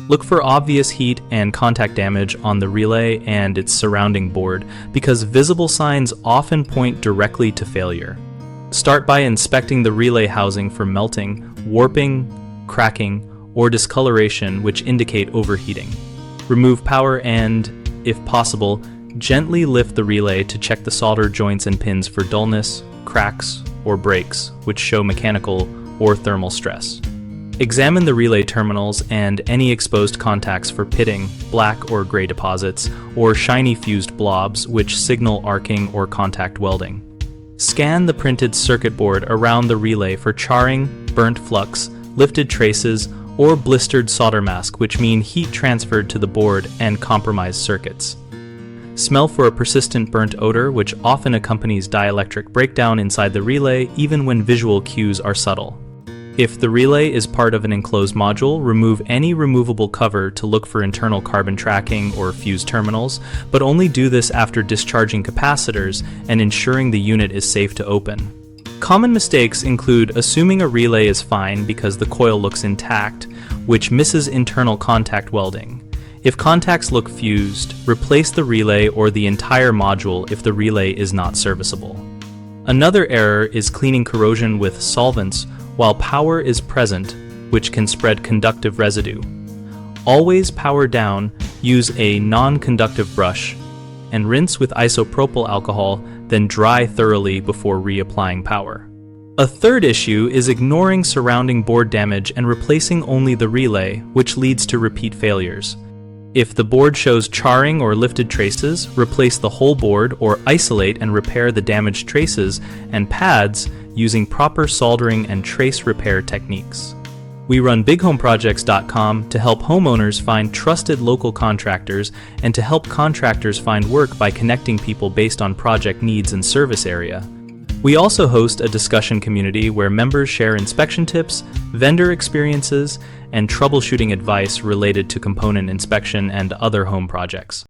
Look for obvious heat and contact damage on the relay and its surrounding board because visible signs often point directly to failure. Start by inspecting the relay housing for melting, warping, cracking, or discoloration which indicate overheating. Remove power and, if possible, gently lift the relay to check the solder joints and pins for dullness, cracks, or breaks, which show mechanical or thermal stress. Examine the relay terminals and any exposed contacts for pitting, black or gray deposits, or shiny fused blobs which signal arcing or contact welding. Scan the printed circuit board around the relay for charring, burnt flux, lifted traces, or blistered solder mask, which mean heat transferred to the board and compromised circuits. Smell for a persistent burnt odor, which often accompanies dielectric breakdown inside the relay even when visual cues are subtle. If the relay is part of an enclosed module, remove any removable cover to look for internal carbon tracking or fused terminals, but only do this after discharging capacitors and ensuring the unit is safe to open. Common mistakes include assuming a relay is fine because the coil looks intact, which misses internal contact welding. If contacts look fused, replace the relay or the entire module if the relay is not serviceable. Another error is cleaning corrosion with solvents while power is present, which can spread conductive residue. Always power down, use a non-conductive brush, and rinse with isopropyl alcohol, then dry thoroughly before reapplying power. A third issue is ignoring surrounding board damage and replacing only the relay, which leads to repeat failures. If the board shows charring or lifted traces, replace the whole board or isolate and repair the damaged traces and pads using proper soldering and trace repair techniques. We run bighomeprojects.com to help homeowners find trusted local contractors and to help contractors find work by connecting people based on project needs and service area. We also host a discussion community where members share inspection tips, vendor experiences, and troubleshooting advice related to component inspection and other home projects.